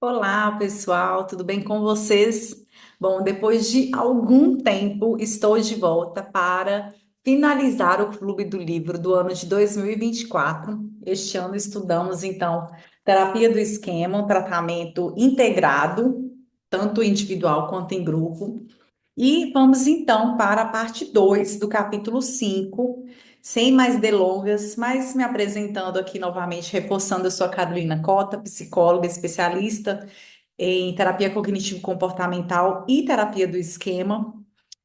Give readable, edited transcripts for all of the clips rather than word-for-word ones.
Olá, pessoal, tudo bem com vocês? Bom, depois de algum tempo, estou de volta para finalizar o Clube do Livro do ano de 2024. Este ano estudamos, então, terapia do esquema, um tratamento integrado, tanto individual quanto em grupo. E vamos então para a parte 2 do capítulo 5, sem mais delongas, mas me apresentando aqui novamente, reforçando, eu sou a Carolina Cota, psicóloga especialista em terapia cognitivo-comportamental e terapia do esquema.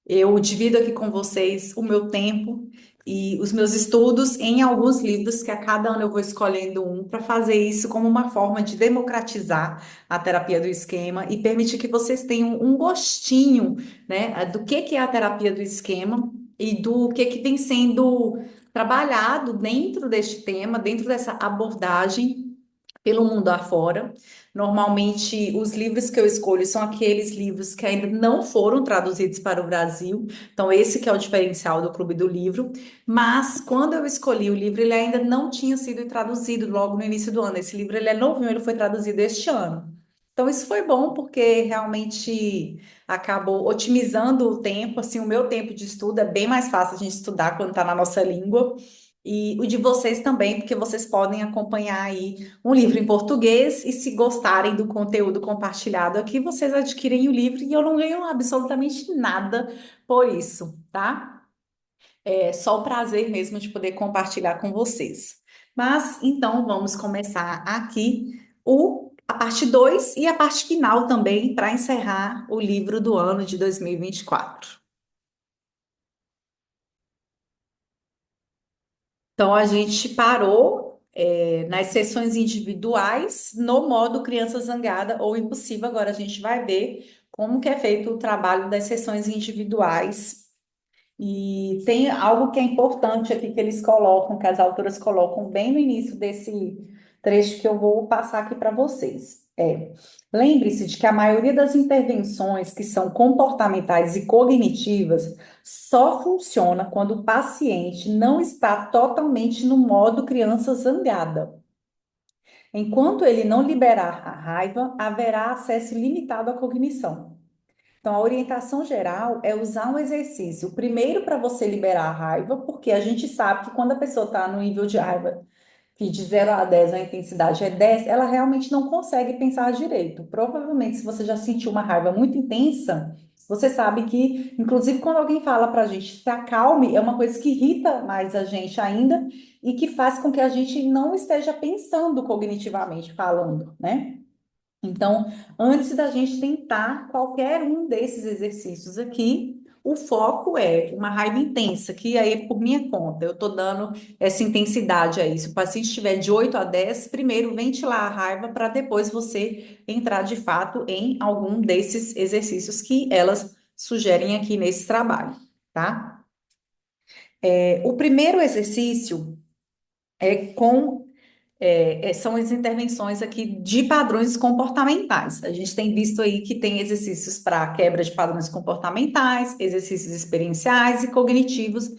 Eu divido aqui com vocês o meu tempo e os meus estudos em alguns livros, que a cada ano eu vou escolhendo um, para fazer isso como uma forma de democratizar a terapia do esquema e permitir que vocês tenham um gostinho, né, do que é a terapia do esquema e do que vem sendo trabalhado dentro deste tema, dentro dessa abordagem pelo mundo afora. Normalmente, os livros que eu escolho são aqueles livros que ainda não foram traduzidos para o Brasil. Então, esse que é o diferencial do Clube do Livro. Mas, quando eu escolhi o livro, ele ainda não tinha sido traduzido logo no início do ano. Esse livro, ele é novinho, ele foi traduzido este ano. Então, isso foi bom, porque realmente acabou otimizando o tempo. Assim, o meu tempo de estudo é bem mais fácil a gente estudar quando está na nossa língua. E o de vocês também, porque vocês podem acompanhar aí um livro em português e se gostarem do conteúdo compartilhado aqui, vocês adquirem o livro e eu não ganho absolutamente nada por isso, tá? É só o prazer mesmo de poder compartilhar com vocês. Mas então vamos começar aqui a parte 2 e a parte final também para encerrar o livro do ano de 2024. Então, a gente parou, nas sessões individuais no modo criança zangada ou impossível. Agora a gente vai ver como que é feito o trabalho das sessões individuais. E tem algo que é importante aqui que eles colocam, que as autoras colocam bem no início desse trecho que eu vou passar aqui para vocês. Lembre-se de que a maioria das intervenções que são comportamentais e cognitivas só funciona quando o paciente não está totalmente no modo criança zangada. Enquanto ele não liberar a raiva, haverá acesso limitado à cognição. Então, a orientação geral é usar um exercício, primeiro para você liberar a raiva, porque a gente sabe que quando a pessoa está no nível de raiva, que de 0 a 10 a intensidade é 10, ela realmente não consegue pensar direito. Provavelmente, se você já sentiu uma raiva muito intensa, você sabe que, inclusive, quando alguém fala para a gente se acalme, é uma coisa que irrita mais a gente ainda e que faz com que a gente não esteja pensando cognitivamente falando, né? Então, antes da gente tentar qualquer um desses exercícios aqui, o foco é uma raiva intensa, que aí é por minha conta, eu estou dando essa intensidade aí. Se o paciente estiver de 8 a 10, primeiro ventilar a raiva para depois você entrar de fato em algum desses exercícios que elas sugerem aqui nesse trabalho, tá? O primeiro exercício é com são as intervenções aqui de padrões comportamentais. A gente tem visto aí que tem exercícios para quebra de padrões comportamentais, exercícios experienciais e cognitivos,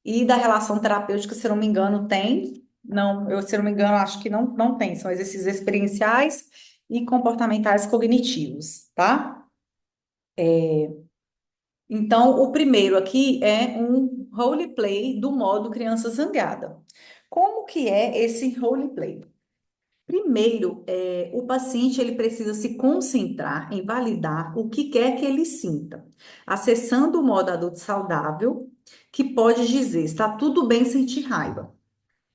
e da relação terapêutica, se eu não me engano, tem. Não, eu, se eu não me engano, acho que não tem. São exercícios experienciais e comportamentais cognitivos, tá? Então, o primeiro aqui é um role play do modo criança zangada. Como que é esse role play? Primeiro, o paciente ele precisa se concentrar em validar o que quer que ele sinta, acessando o modo adulto saudável, que pode dizer: está tudo bem sentir raiva.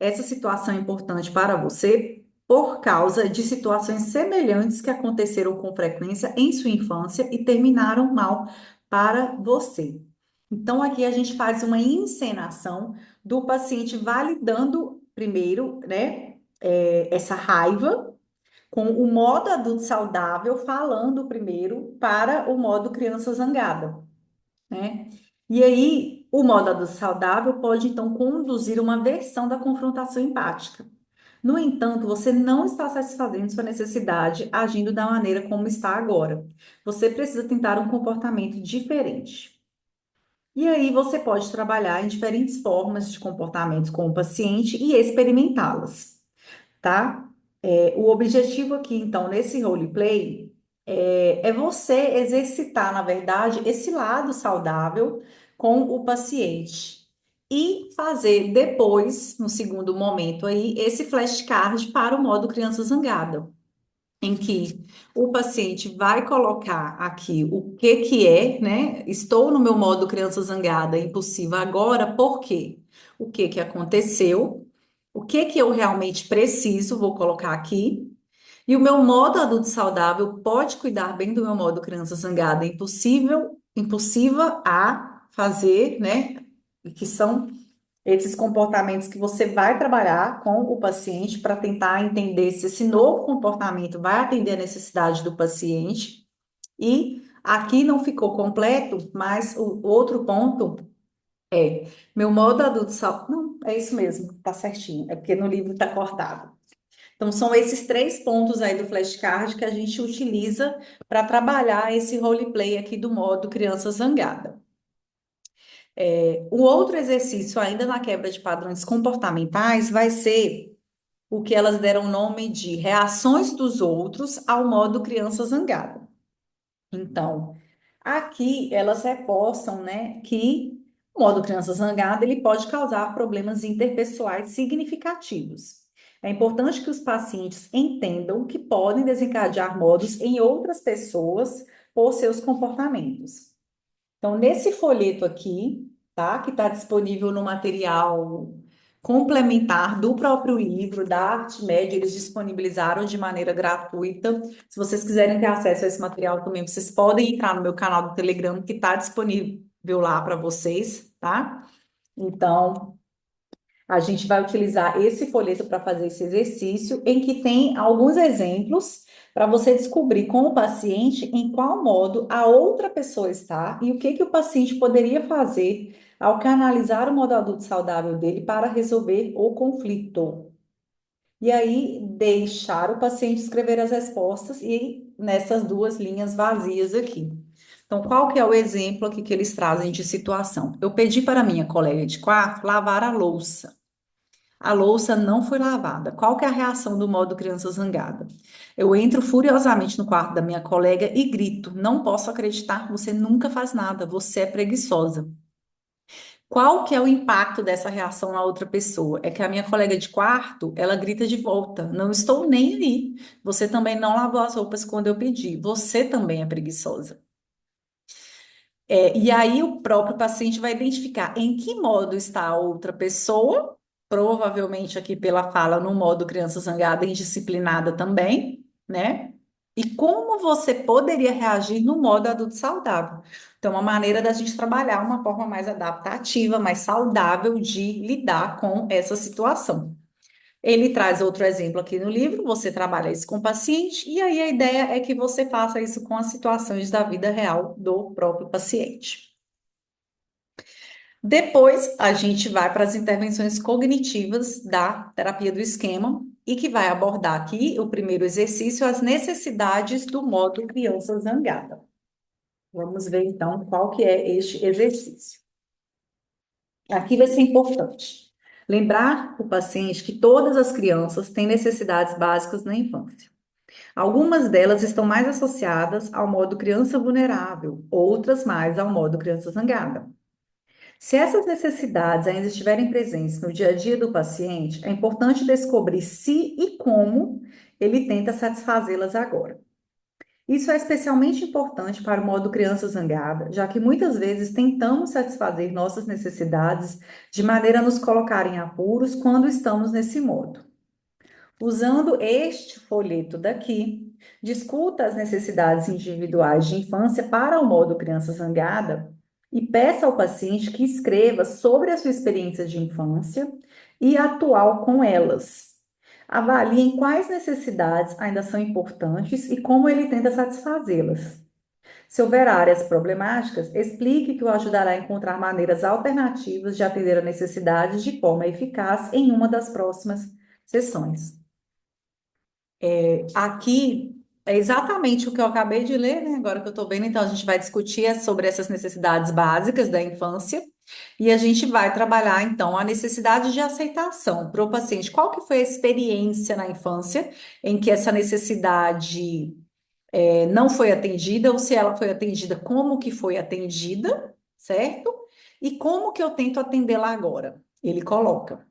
Essa situação é importante para você por causa de situações semelhantes que aconteceram com frequência em sua infância e terminaram mal para você. Então, aqui a gente faz uma encenação do paciente validando primeiro, né, essa raiva com o modo adulto saudável falando primeiro para o modo criança zangada, né? E aí, o modo adulto saudável pode então conduzir uma versão da confrontação empática. No entanto, você não está satisfazendo sua necessidade agindo da maneira como está agora. Você precisa tentar um comportamento diferente. E aí você pode trabalhar em diferentes formas de comportamentos com o paciente e experimentá-las, tá? O objetivo aqui, então, nesse roleplay, é você exercitar, na verdade, esse lado saudável com o paciente. E fazer depois, no segundo momento aí, esse flashcard para o modo criança zangada, em que o paciente vai colocar aqui o que que é, né? Estou no meu modo criança zangada, impulsiva agora, por quê? O que que aconteceu? O que que eu realmente preciso? Vou colocar aqui. E o meu modo adulto saudável pode cuidar bem do meu modo criança zangada, impulsiva a fazer, né? Que são esses comportamentos que você vai trabalhar com o paciente para tentar entender se esse novo comportamento vai atender a necessidade do paciente. E aqui não ficou completo, mas o outro ponto é meu modo adulto saudável. Não, é isso mesmo, tá certinho. É porque no livro está cortado. Então, são esses três pontos aí do flashcard que a gente utiliza para trabalhar esse roleplay aqui do modo criança zangada. O outro exercício, ainda na quebra de padrões comportamentais, vai ser o que elas deram o nome de reações dos outros ao modo criança zangada. Então, aqui elas reforçam, né, que o modo criança zangada ele pode causar problemas interpessoais significativos. É importante que os pacientes entendam que podem desencadear modos em outras pessoas por seus comportamentos. Então, nesse folheto aqui, tá? Que está disponível no material complementar do próprio livro, da ArtMed, eles disponibilizaram de maneira gratuita. Se vocês quiserem ter acesso a esse material também, vocês podem entrar no meu canal do Telegram, que está disponível lá para vocês, tá? Então, a gente vai utilizar esse folheto para fazer esse exercício, em que tem alguns exemplos para você descobrir com o paciente em qual modo a outra pessoa está e o que que o paciente poderia fazer ao canalizar o modo adulto saudável dele para resolver o conflito. E aí, deixar o paciente escrever as respostas e nessas duas linhas vazias aqui. Então, qual que é o exemplo aqui que eles trazem de situação? Eu pedi para minha colega de quarto lavar a louça. A louça não foi lavada. Qual que é a reação do modo criança zangada? Eu entro furiosamente no quarto da minha colega e grito: Não posso acreditar, você nunca faz nada, você é preguiçosa. Qual que é o impacto dessa reação na outra pessoa? É que a minha colega de quarto, ela grita de volta: Não estou nem aí. Você também não lavou as roupas quando eu pedi. Você também é preguiçosa. E aí o próprio paciente vai identificar em que modo está a outra pessoa, provavelmente aqui pela fala no modo criança zangada e indisciplinada também, né? E como você poderia reagir no modo adulto saudável. Então, uma maneira da gente trabalhar uma forma mais adaptativa, mais saudável de lidar com essa situação. Ele traz outro exemplo aqui no livro, você trabalha isso com o paciente, e aí a ideia é que você faça isso com as situações da vida real do próprio paciente. Depois, a gente vai para as intervenções cognitivas da terapia do esquema, e que vai abordar aqui o primeiro exercício, as necessidades do modo criança zangada. Vamos ver então qual que é este exercício. Aqui vai ser importante. Lembrar o paciente que todas as crianças têm necessidades básicas na infância. Algumas delas estão mais associadas ao modo criança vulnerável, outras mais ao modo criança zangada. Se essas necessidades ainda estiverem presentes no dia a dia do paciente, é importante descobrir se e como ele tenta satisfazê-las agora. Isso é especialmente importante para o modo criança zangada, já que muitas vezes tentamos satisfazer nossas necessidades de maneira a nos colocar em apuros quando estamos nesse modo. Usando este folheto daqui, discuta as necessidades individuais de infância para o modo criança zangada e peça ao paciente que escreva sobre a sua experiência de infância e atual com elas. Avaliem quais necessidades ainda são importantes e como ele tenta satisfazê-las. Se houver áreas problemáticas, explique que o ajudará a encontrar maneiras alternativas de atender a necessidades de forma eficaz em uma das próximas sessões. Aqui é exatamente o que eu acabei de ler, né? Agora que eu estou vendo, então a gente vai discutir sobre essas necessidades básicas da infância. E a gente vai trabalhar, então, a necessidade de aceitação para o paciente. Qual que foi a experiência na infância em que essa necessidade não foi atendida, ou se ela foi atendida, como que foi atendida, certo? E como que eu tento atendê-la agora? Ele coloca.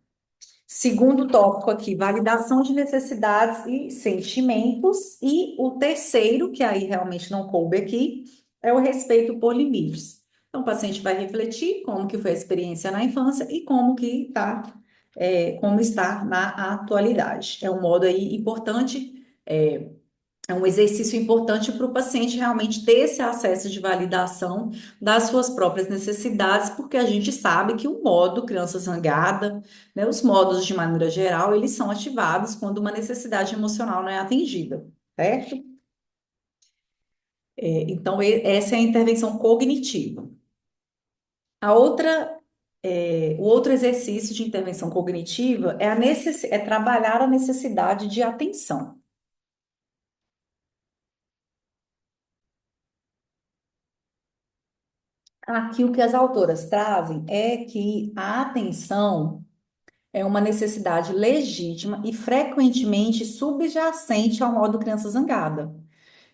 Segundo tópico aqui, validação de necessidades e sentimentos. E o terceiro, que aí realmente não coube aqui, é o respeito por limites. Então, o paciente vai refletir como que foi a experiência na infância e como que está, como está na atualidade. É um modo aí importante, é um exercício importante para o paciente realmente ter esse acesso de validação das suas próprias necessidades, porque a gente sabe que o modo criança zangada, né, os modos de maneira geral, eles são ativados quando uma necessidade emocional não é atendida, certo? Então, essa é a intervenção cognitiva. A outra, o outro exercício de intervenção cognitiva é trabalhar a necessidade de atenção. Aqui o que as autoras trazem é que a atenção é uma necessidade legítima e frequentemente subjacente ao modo criança zangada.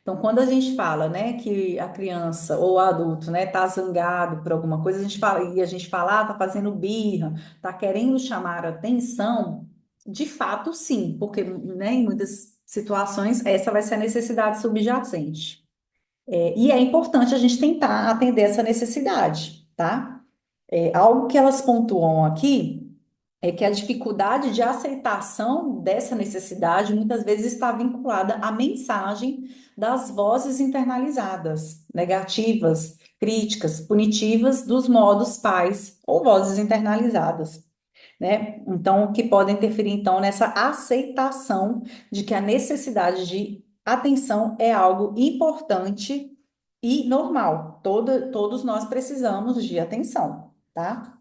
Então, quando a gente fala, né, que a criança ou o adulto, né, tá zangado por alguma coisa, a gente fala, tá fazendo birra, tá querendo chamar a atenção, de fato, sim, porque, né, em muitas situações essa vai ser a necessidade subjacente. E é importante a gente tentar atender essa necessidade, tá? Algo que elas pontuam aqui é que a dificuldade de aceitação dessa necessidade muitas vezes está vinculada à mensagem das vozes internalizadas, negativas, críticas, punitivas dos modos pais ou vozes internalizadas, né? Então, que podem interferir então nessa aceitação de que a necessidade de atenção é algo importante e normal. Todos nós precisamos de atenção, tá?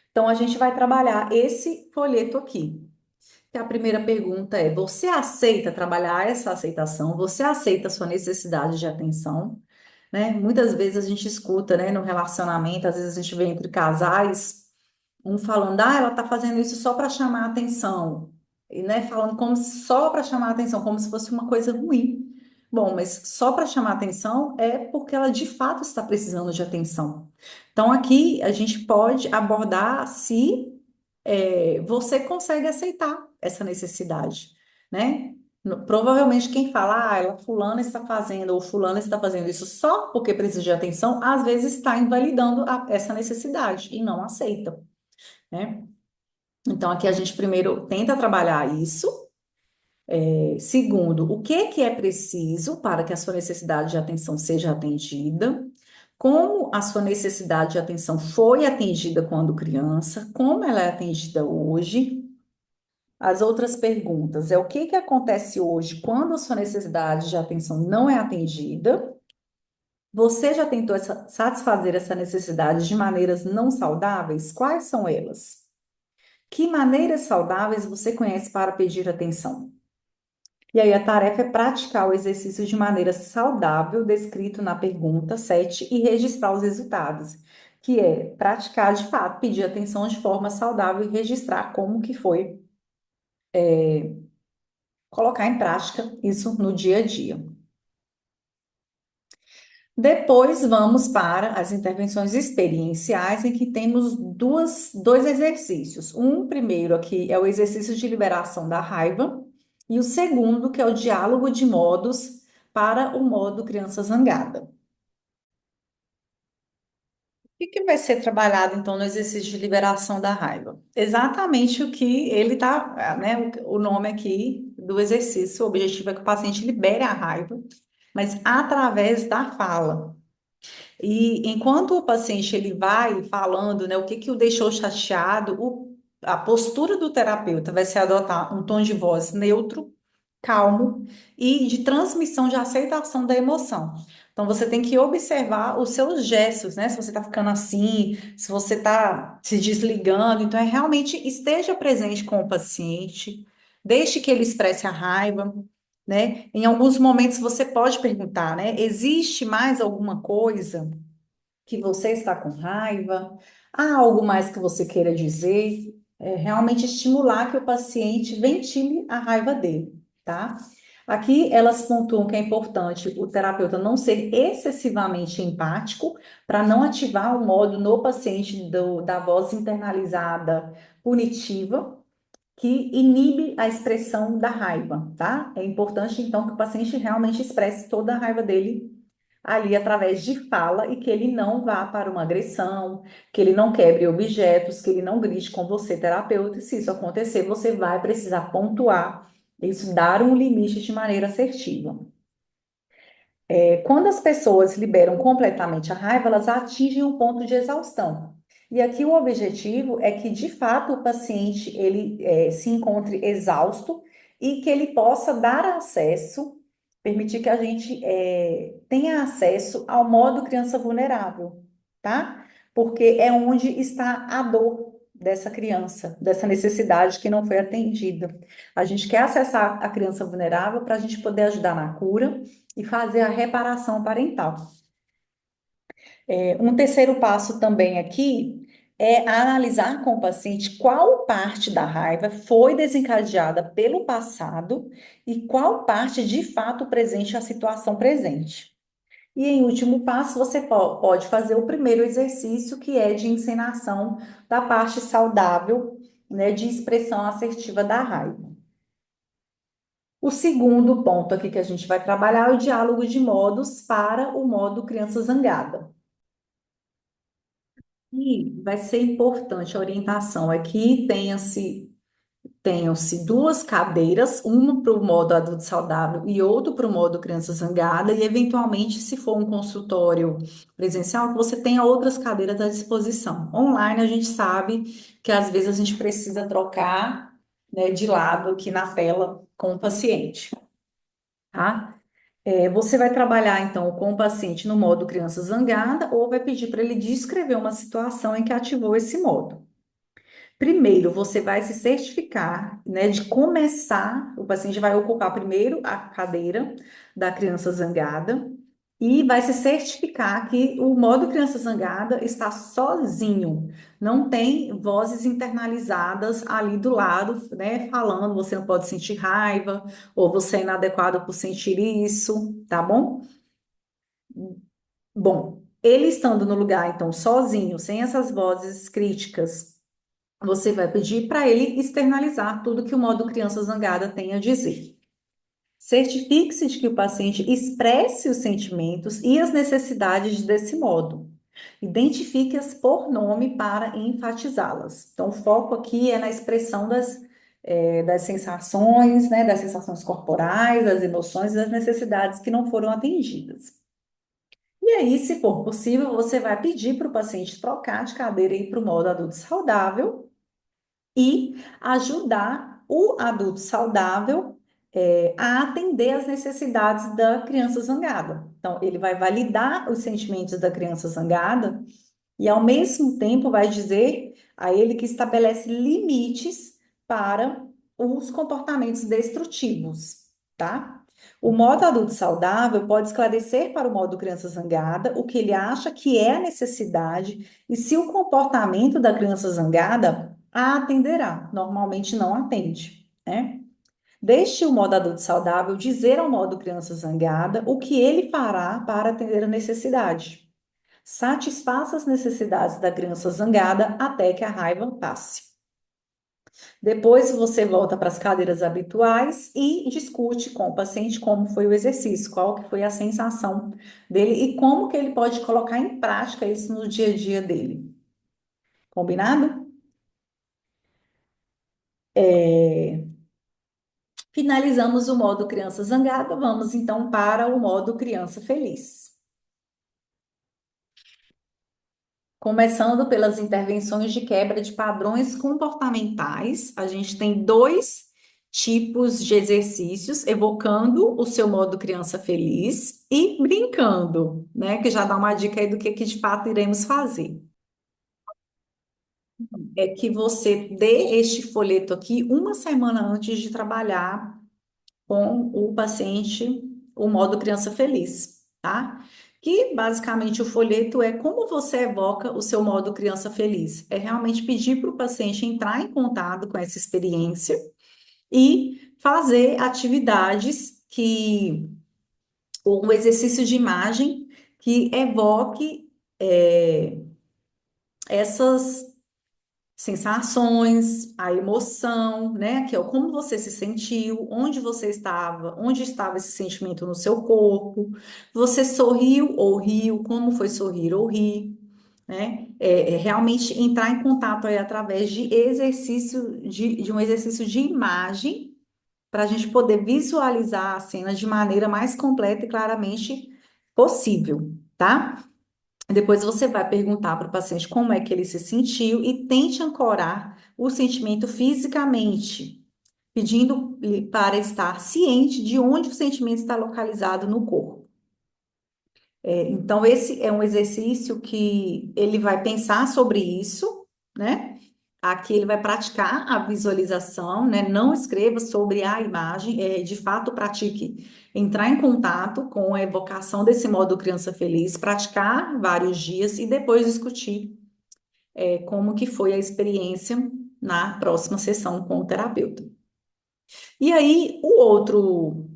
Então, a gente vai trabalhar esse folheto aqui. Que a primeira pergunta é: você aceita trabalhar essa aceitação? Você aceita a sua necessidade de atenção? Né? Muitas vezes a gente escuta, né, no relacionamento, às vezes a gente vê entre casais, um falando, ela tá fazendo isso só para chamar a atenção, e, né, falando como só para chamar a atenção, como se fosse uma coisa ruim. Bom, mas só para chamar a atenção é porque ela de fato está precisando de atenção. Então, aqui a gente pode abordar se você consegue aceitar essa necessidade, né? Provavelmente quem fala, ela fulana está fazendo ou fulana está fazendo isso só porque precisa de atenção, às vezes está invalidando essa necessidade e não aceita, né? Então aqui a gente primeiro tenta trabalhar isso. Segundo, o que que é preciso para que a sua necessidade de atenção seja atendida? Como a sua necessidade de atenção foi atendida quando criança? Como ela é atendida hoje? As outras perguntas é o que que acontece hoje quando a sua necessidade de atenção não é atendida? Você já tentou satisfazer essa necessidade de maneiras não saudáveis? Quais são elas? Que maneiras saudáveis você conhece para pedir atenção? E aí a tarefa é praticar o exercício de maneira saudável, descrito na pergunta 7, e registrar os resultados, que é praticar de fato, pedir atenção de forma saudável e registrar como que foi colocar em prática isso no dia a dia. Depois vamos para as intervenções experienciais, em que temos dois exercícios. Um primeiro aqui é o exercício de liberação da raiva, e o segundo, que é o diálogo de modos para o modo criança zangada. O que que vai ser trabalhado, então, no exercício de liberação da raiva? Exatamente o que ele está, né? O nome aqui do exercício, o objetivo é que o paciente libere a raiva, mas através da fala. E enquanto o paciente ele vai falando, né, o que que o deixou chateado, a postura do terapeuta vai ser adotar um tom de voz neutro, calmo e de transmissão de aceitação da emoção. Então você tem que observar os seus gestos, né? Se você está ficando assim, se você está se desligando, então é realmente esteja presente com o paciente, deixe que ele expresse a raiva, né? Em alguns momentos você pode perguntar, né? Existe mais alguma coisa que você está com raiva? Há algo mais que você queira dizer? É, realmente estimular que o paciente ventile a raiva dele, tá? Aqui elas pontuam que é importante o terapeuta não ser excessivamente empático para não ativar o modo no paciente da voz internalizada punitiva, que inibe a expressão da raiva, tá? É importante, então, que o paciente realmente expresse toda a raiva dele ali através de fala e que ele não vá para uma agressão, que ele não quebre objetos, que ele não grite com você, terapeuta. E se isso acontecer, você vai precisar pontuar isso, dar um limite de maneira assertiva. Quando as pessoas liberam completamente a raiva, elas atingem um ponto de exaustão. E aqui o objetivo é que, de fato, o paciente se encontre exausto e que ele possa dar acesso, permitir que a gente tenha acesso ao modo criança vulnerável, tá? Porque é onde está a dor dessa criança, dessa necessidade que não foi atendida. A gente quer acessar a criança vulnerável para a gente poder ajudar na cura e fazer a reparação parental. Um terceiro passo também aqui é analisar com o paciente qual parte da raiva foi desencadeada pelo passado e qual parte de fato presente a situação presente. E em último passo, você pode fazer o primeiro exercício, que é de encenação da parte saudável, né, de expressão assertiva da raiva. O segundo ponto aqui que a gente vai trabalhar é o diálogo de modos para o modo criança zangada. E vai ser importante a orientação aqui, tenham-se duas cadeiras, uma para o modo adulto saudável e outra para o modo criança zangada, e eventualmente, se for um consultório presencial, que você tenha outras cadeiras à disposição. Online, a gente sabe que às vezes a gente precisa trocar, né, de lado aqui na tela com o paciente, tá? Você vai trabalhar então com o paciente no modo criança zangada ou vai pedir para ele descrever uma situação em que ativou esse modo. Primeiro, você vai se certificar, né, de começar, o paciente vai ocupar primeiro a cadeira da criança zangada e vai se certificar que o modo criança zangada está sozinho, não tem vozes internalizadas ali do lado, né, falando, você não pode sentir raiva, ou você é inadequado por sentir isso, tá bom? Bom, ele estando no lugar, então, sozinho, sem essas vozes críticas, você vai pedir para ele externalizar tudo que o modo criança zangada tem a dizer. Certifique-se de que o paciente expresse os sentimentos e as necessidades desse modo. Identifique-as por nome para enfatizá-las. Então, o foco aqui é na expressão das sensações, né, das sensações corporais, das emoções e das necessidades que não foram atendidas. E aí, se for possível, você vai pedir para o paciente trocar de cadeira e ir para o modo adulto saudável e ajudar o adulto saudável a atender às necessidades da criança zangada. Então, ele vai validar os sentimentos da criança zangada e, ao mesmo tempo, vai dizer a ele que estabelece limites para os comportamentos destrutivos, tá? O modo adulto saudável pode esclarecer para o modo criança zangada o que ele acha que é a necessidade e se o comportamento da criança zangada a atenderá. Normalmente não atende, né? Deixe o modo adulto saudável dizer ao modo criança zangada o que ele fará para atender a necessidade. Satisfaça as necessidades da criança zangada até que a raiva passe. Depois você volta para as cadeiras habituais e discute com o paciente como foi o exercício, qual que foi a sensação dele e como que ele pode colocar em prática isso no dia a dia dele. Combinado? É, Finalizamos o modo criança zangada, vamos então para o modo criança feliz. Começando pelas intervenções de quebra de padrões comportamentais, a gente tem dois tipos de exercícios, evocando o seu modo criança feliz e brincando, né? Que já dá uma dica aí do que de fato iremos fazer. É que você dê este folheto aqui uma semana antes de trabalhar com o paciente, o modo criança feliz, tá? Que basicamente o folheto é como você evoca o seu modo criança feliz. É realmente pedir para o paciente entrar em contato com essa experiência e fazer atividades ou um exercício de imagem que evoque essas sensações, a emoção, né? Que é o como você se sentiu, onde estava esse sentimento no seu corpo, você sorriu ou riu, como foi sorrir ou rir, né? Realmente entrar em contato aí através de de um exercício de imagem, para a gente poder visualizar a cena de maneira mais completa e claramente possível, tá? Depois você vai perguntar para o paciente como é que ele se sentiu e tente ancorar o sentimento fisicamente, pedindo para estar ciente de onde o sentimento está localizado no corpo. Então, esse é um exercício que ele vai pensar sobre isso, né? Aqui ele vai praticar a visualização, né? Não escreva sobre a imagem, de fato pratique entrar em contato com a evocação desse modo criança feliz, praticar vários dias e depois discutir, como que foi a experiência na próxima sessão com o terapeuta. E aí, o outro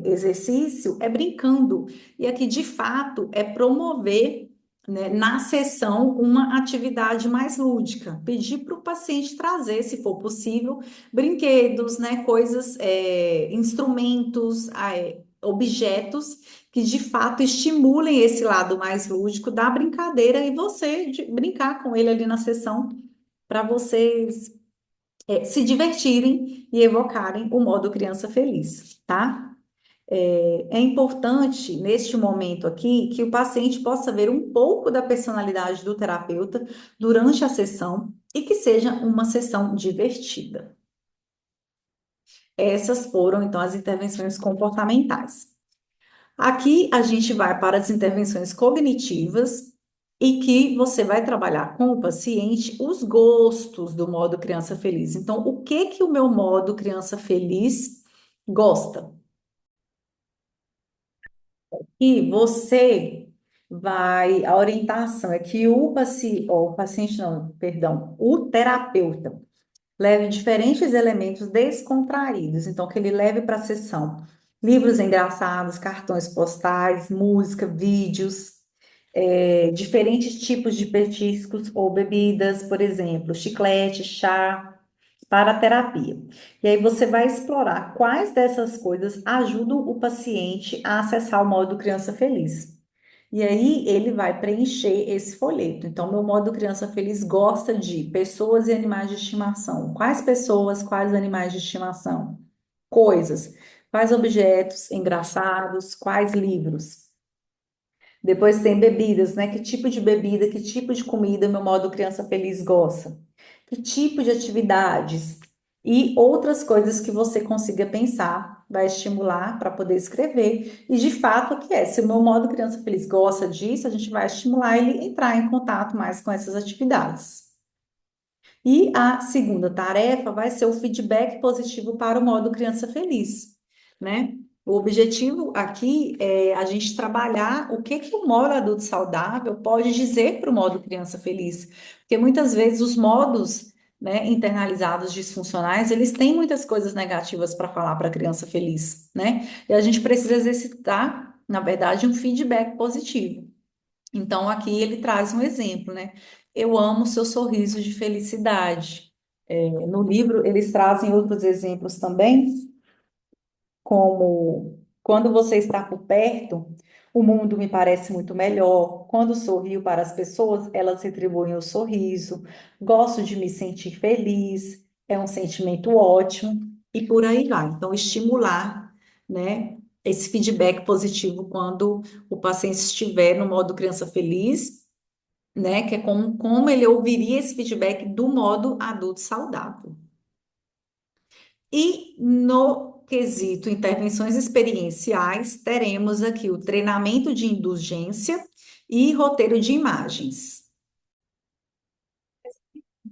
exercício é brincando. E aqui, de fato, é promover, né, na sessão uma atividade mais lúdica. Pedir para o paciente trazer, se for possível, brinquedos, né, coisas, instrumentos, objetos que de fato estimulem esse lado mais lúdico da brincadeira e você brincar com ele ali na sessão para vocês se divertirem e evocarem o modo criança feliz, tá? É importante, neste momento aqui, que o paciente possa ver um pouco da personalidade do terapeuta durante a sessão e que seja uma sessão divertida. Essas foram, então, as intervenções comportamentais. Aqui a gente vai para as intervenções cognitivas e que você vai trabalhar com o paciente os gostos do modo criança feliz. Então, o que que o meu modo criança feliz gosta? E você a orientação é que o paciente não, perdão, o terapeuta leve diferentes elementos descontraídos, então que ele leve para a sessão livros engraçados, cartões postais, música, vídeos, diferentes tipos de petiscos ou bebidas, por exemplo, chiclete, chá, para a terapia. E aí você vai explorar quais dessas coisas ajudam o paciente a acessar o modo criança feliz. E aí ele vai preencher esse folheto. Então, meu modo criança feliz gosta de pessoas e animais de estimação. Quais pessoas, quais animais de estimação? Coisas. Quais objetos engraçados, quais livros? Depois tem bebidas, né? Que tipo de bebida, que tipo de comida meu modo criança feliz gosta? Que tipo de atividades? E outras coisas que você consiga pensar, vai estimular para poder escrever. E de fato, o que é? Se o meu modo criança feliz gosta disso, a gente vai estimular ele a entrar em contato mais com essas atividades. E a segunda tarefa vai ser o feedback positivo para o modo criança feliz, né? O objetivo aqui é a gente trabalhar o que que o modo adulto saudável pode dizer para o modo criança feliz, porque muitas vezes os modos, né, internalizados disfuncionais, eles têm muitas coisas negativas para falar para a criança feliz, né? E a gente precisa exercitar, na verdade, um feedback positivo. Então, aqui ele traz um exemplo, né? Eu amo seu sorriso de felicidade. No livro, eles trazem outros exemplos também, como quando você está por perto, o mundo me parece muito melhor. Quando sorrio para as pessoas, elas retribuem o sorriso. Gosto de me sentir feliz, é um sentimento ótimo, e por aí vai. Então, estimular, né, esse feedback positivo quando o paciente estiver no modo criança feliz, né, que é como ele ouviria esse feedback do modo adulto saudável. E no quesito intervenções experienciais, teremos aqui o treinamento de indulgência e roteiro de imagens.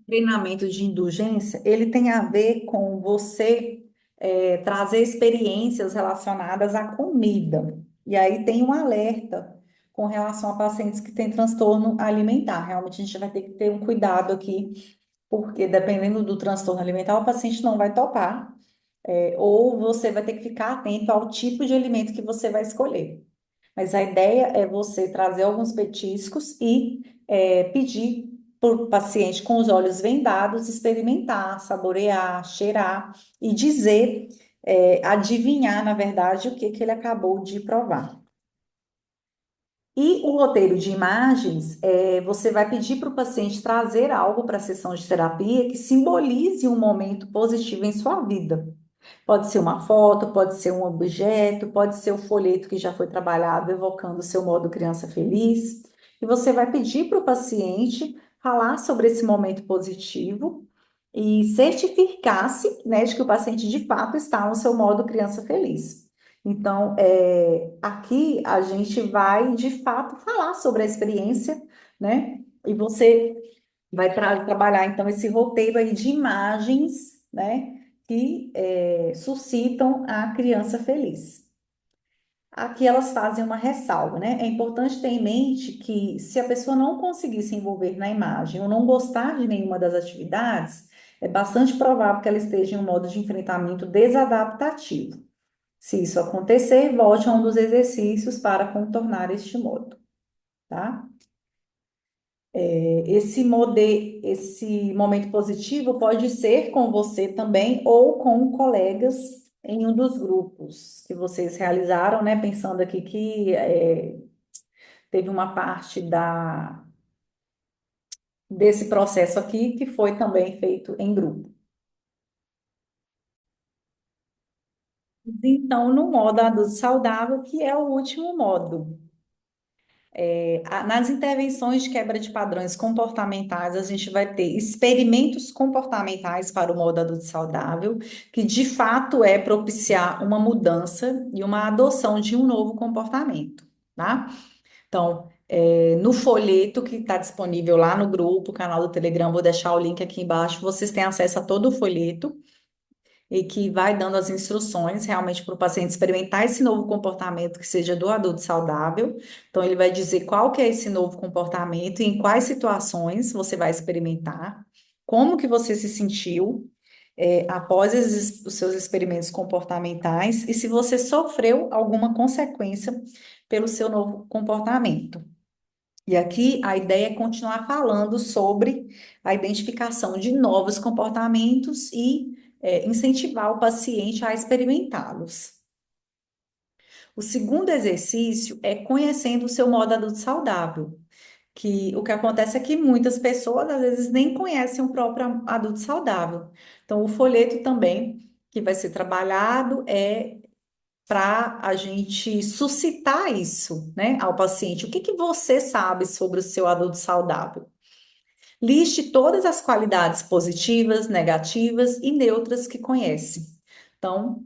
Treinamento de indulgência, ele tem a ver com você trazer experiências relacionadas à comida. E aí tem um alerta com relação a pacientes que têm transtorno alimentar. Realmente a gente vai ter que ter um cuidado aqui, porque dependendo do transtorno alimentar, o paciente não vai topar, ou você vai ter que ficar atento ao tipo de alimento que você vai escolher. Mas a ideia é você trazer alguns petiscos e pedir para o paciente com os olhos vendados experimentar, saborear, cheirar e dizer, adivinhar, na verdade, o que que ele acabou de provar. E o roteiro de imagens, você vai pedir para o paciente trazer algo para a sessão de terapia que simbolize um momento positivo em sua vida. Pode ser uma foto, pode ser um objeto, pode ser o folheto que já foi trabalhado, evocando o seu modo criança feliz. E você vai pedir para o paciente falar sobre esse momento positivo e certificar-se, né, de que o paciente de fato está no seu modo criança feliz. Então, aqui a gente vai de fato falar sobre a experiência, né? E você vai trabalhar então esse roteiro aí de imagens, né, que suscitam a criança feliz. Aqui elas fazem uma ressalva, né? É importante ter em mente que se a pessoa não conseguir se envolver na imagem ou não gostar de nenhuma das atividades, é bastante provável que ela esteja em um modo de enfrentamento desadaptativo. Se isso acontecer, volte a um dos exercícios para contornar este modo, tá? Esse momento positivo pode ser com você também ou com colegas em um dos grupos que vocês realizaram, né? Pensando aqui que teve uma parte desse processo aqui que foi também feito em grupo. Então, no modo adulto saudável, que é o último modo. Nas intervenções de quebra de padrões comportamentais, a gente vai ter experimentos comportamentais para o modo adulto saudável, que de fato é propiciar uma mudança e uma adoção de um novo comportamento, tá? Então, no folheto que está disponível lá no grupo, canal do Telegram, vou deixar o link aqui embaixo, vocês têm acesso a todo o folheto e que vai dando as instruções realmente para o paciente experimentar esse novo comportamento que seja do adulto saudável. Então, ele vai dizer qual que é esse novo comportamento e em quais situações você vai experimentar, como que você se sentiu, após os seus experimentos comportamentais e se você sofreu alguma consequência pelo seu novo comportamento. E aqui a ideia é continuar falando sobre a identificação de novos comportamentos e incentivar o paciente a experimentá-los. O segundo exercício é conhecendo o seu modo adulto saudável, que o que acontece é que muitas pessoas às vezes nem conhecem o próprio adulto saudável. Então, o folheto também que vai ser trabalhado é para a gente suscitar isso, né, ao paciente. O que que você sabe sobre o seu adulto saudável? Liste todas as qualidades positivas, negativas e neutras que conhece. Então,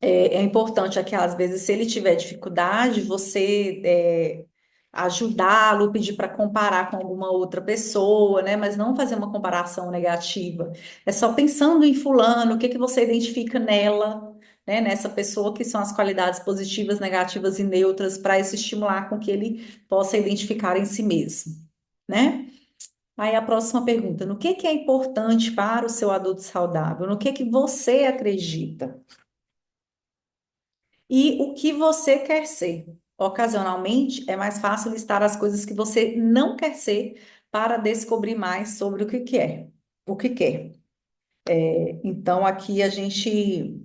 é importante aqui, às vezes, se ele tiver dificuldade, você ajudá-lo, pedir para comparar com alguma outra pessoa, né? Mas não fazer uma comparação negativa. É só pensando em fulano, o que que você identifica nela, né? Nessa pessoa, que são as qualidades positivas, negativas e neutras, para isso estimular com que ele possa identificar em si mesmo, né? Aí a próxima pergunta: no que é importante para o seu adulto saudável? No que você acredita? E o que você quer ser? Ocasionalmente, é mais fácil listar as coisas que você não quer ser para descobrir mais sobre o que quer, o que quer. Então, aqui a gente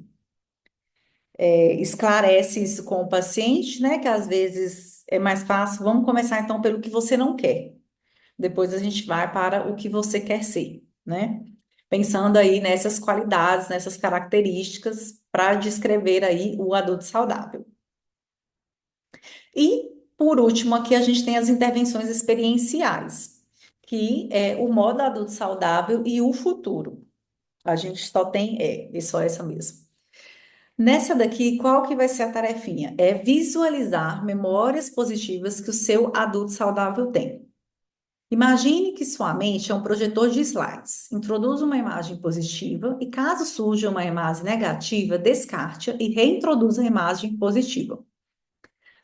esclarece isso com o paciente, né? Que às vezes é mais fácil. Vamos começar então pelo que você não quer. Depois a gente vai para o que você quer ser, né? Pensando aí nessas qualidades, nessas características para descrever aí o adulto saudável. E, por último, aqui a gente tem as intervenções experienciais, que é o modo adulto saudável e o futuro. A gente só tem, só essa mesmo. Nessa daqui, qual que vai ser a tarefinha? É visualizar memórias positivas que o seu adulto saudável tem. Imagine que sua mente é um projetor de slides. Introduza uma imagem positiva e, caso surja uma imagem negativa, descarte-a e reintroduza a imagem positiva.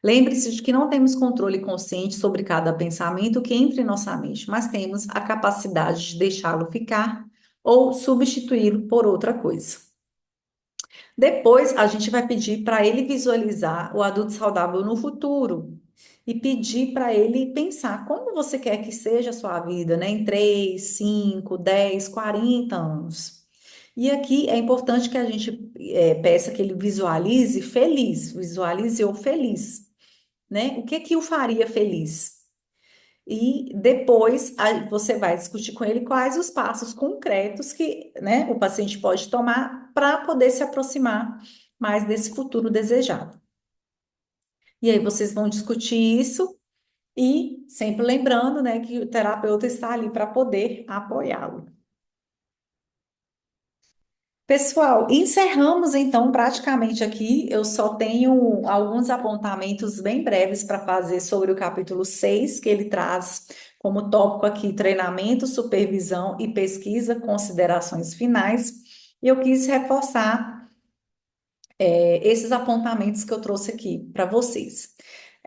Lembre-se de que não temos controle consciente sobre cada pensamento que entra em nossa mente, mas temos a capacidade de deixá-lo ficar ou substituí-lo por outra coisa. Depois, a gente vai pedir para ele visualizar o adulto saudável no futuro e pedir para ele pensar como você quer que seja a sua vida, né? Em 3, 5, 10, 40 anos. E aqui é importante que a gente peça que ele visualize feliz, visualize o feliz, né? O que que o faria feliz? E depois você vai discutir com ele quais os passos concretos que, né, o paciente pode tomar para poder se aproximar mais desse futuro desejado. E aí vocês vão discutir isso e sempre lembrando, né, que o terapeuta está ali para poder apoiá-lo. Pessoal, encerramos então praticamente aqui. Eu só tenho alguns apontamentos bem breves para fazer sobre o capítulo 6, que ele traz como tópico aqui treinamento, supervisão e pesquisa, considerações finais. E eu quis reforçar esses apontamentos que eu trouxe aqui para vocês.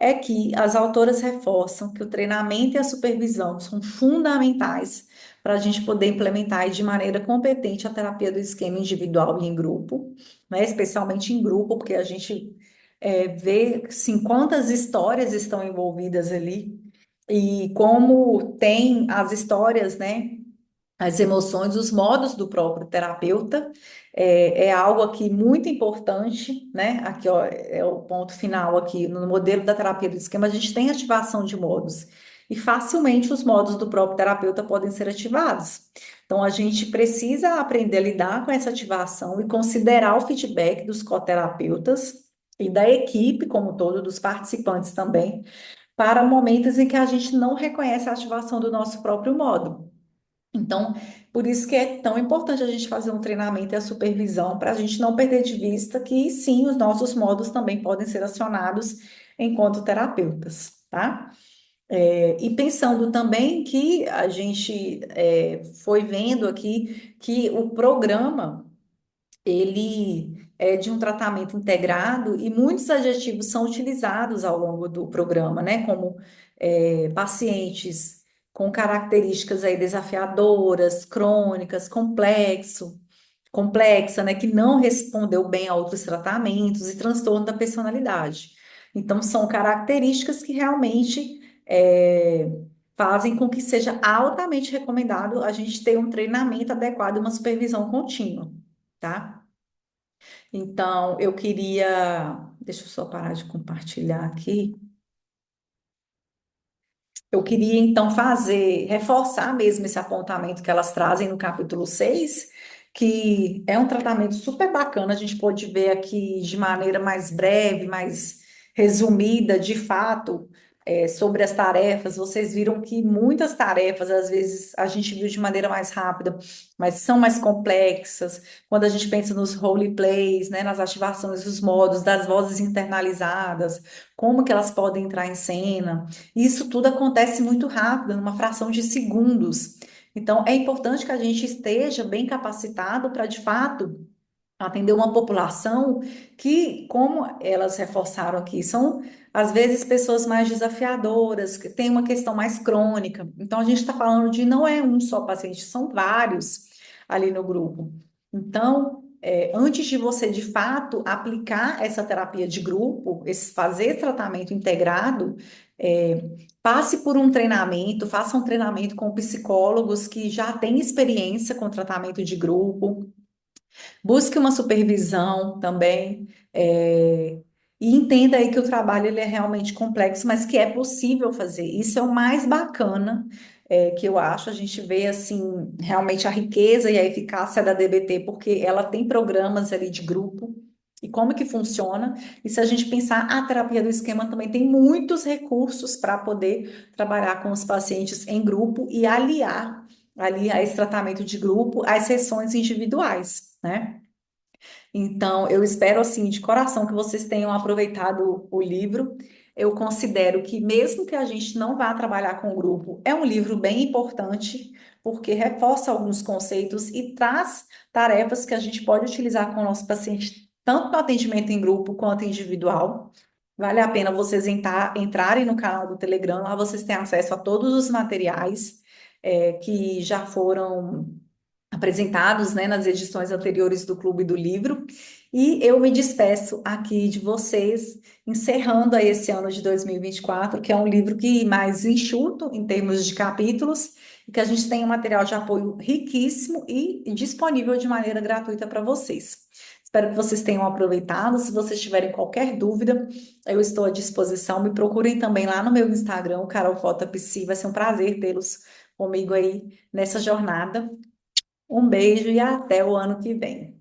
É que as autoras reforçam que o treinamento e a supervisão são fundamentais para a gente poder implementar de maneira competente a terapia do esquema individual e em grupo, né? Especialmente em grupo, porque a gente vê assim, quantas histórias estão envolvidas ali e como tem as histórias, né? As emoções, os modos do próprio terapeuta, é algo aqui muito importante, né? Aqui, ó, é o ponto final aqui, no modelo da terapia do esquema, a gente tem ativação de modos, e facilmente os modos do próprio terapeuta podem ser ativados. Então, a gente precisa aprender a lidar com essa ativação e considerar o feedback dos coterapeutas e da equipe como um todo, dos participantes também, para momentos em que a gente não reconhece a ativação do nosso próprio modo. Então, por isso que é tão importante a gente fazer um treinamento e a supervisão, para a gente não perder de vista que sim, os nossos modos também podem ser acionados enquanto terapeutas, tá? E pensando também que a gente foi vendo aqui que o programa ele é de um tratamento integrado e muitos adjetivos são utilizados ao longo do programa, né? Como pacientes com características aí desafiadoras, crônicas, complexa, né? Que não respondeu bem a outros tratamentos e transtorno da personalidade. Então, são características que realmente fazem com que seja altamente recomendado a gente ter um treinamento adequado e uma supervisão contínua, tá? Então, eu queria. Deixa eu só parar de compartilhar aqui. Eu queria então reforçar mesmo esse apontamento que elas trazem no capítulo 6, que é um tratamento super bacana, a gente pode ver aqui de maneira mais breve, mais resumida, de fato, sobre as tarefas. Vocês viram que muitas tarefas, às vezes, a gente viu de maneira mais rápida, mas são mais complexas. Quando a gente pensa nos role plays, né, nas ativações dos modos, das vozes internalizadas, como que elas podem entrar em cena. Isso tudo acontece muito rápido, numa fração de segundos. Então, é importante que a gente esteja bem capacitado para, de fato, atender uma população que, como elas reforçaram aqui, são, às vezes, pessoas mais desafiadoras, que têm uma questão mais crônica. Então, a gente está falando de não é um só paciente, são vários ali no grupo. Então, antes de você, de fato, aplicar essa terapia de grupo, fazer tratamento integrado, é, passe por um treinamento, faça um treinamento com psicólogos que já têm experiência com tratamento de grupo. Busque uma supervisão também, e entenda aí que o trabalho ele é realmente complexo, mas que é possível fazer. Isso é o mais bacana, que eu acho. A gente vê assim realmente a riqueza e a eficácia da DBT, porque ela tem programas ali de grupo. E como que funciona? E se a gente pensar, a terapia do esquema também tem muitos recursos para poder trabalhar com os pacientes em grupo e aliar ali a esse tratamento de grupo às sessões individuais, né? Então, eu espero, assim, de coração que vocês tenham aproveitado o livro. Eu considero que, mesmo que a gente não vá trabalhar com o grupo, é um livro bem importante, porque reforça alguns conceitos e traz tarefas que a gente pode utilizar com o nosso paciente, tanto no atendimento em grupo quanto individual. Vale a pena vocês entrarem no canal do Telegram, lá vocês têm acesso a todos os materiais que já foram apresentados, né, nas edições anteriores do Clube do Livro. E eu me despeço aqui de vocês, encerrando aí esse ano de 2024, que é um livro que mais enxuto em termos de capítulos, e que a gente tem um material de apoio riquíssimo e disponível de maneira gratuita para vocês. Espero que vocês tenham aproveitado. Se vocês tiverem qualquer dúvida, eu estou à disposição. Me procurem também lá no meu Instagram, Carol Fota Psi. Vai ser um prazer tê-los comigo aí nessa jornada. Um beijo e até o ano que vem.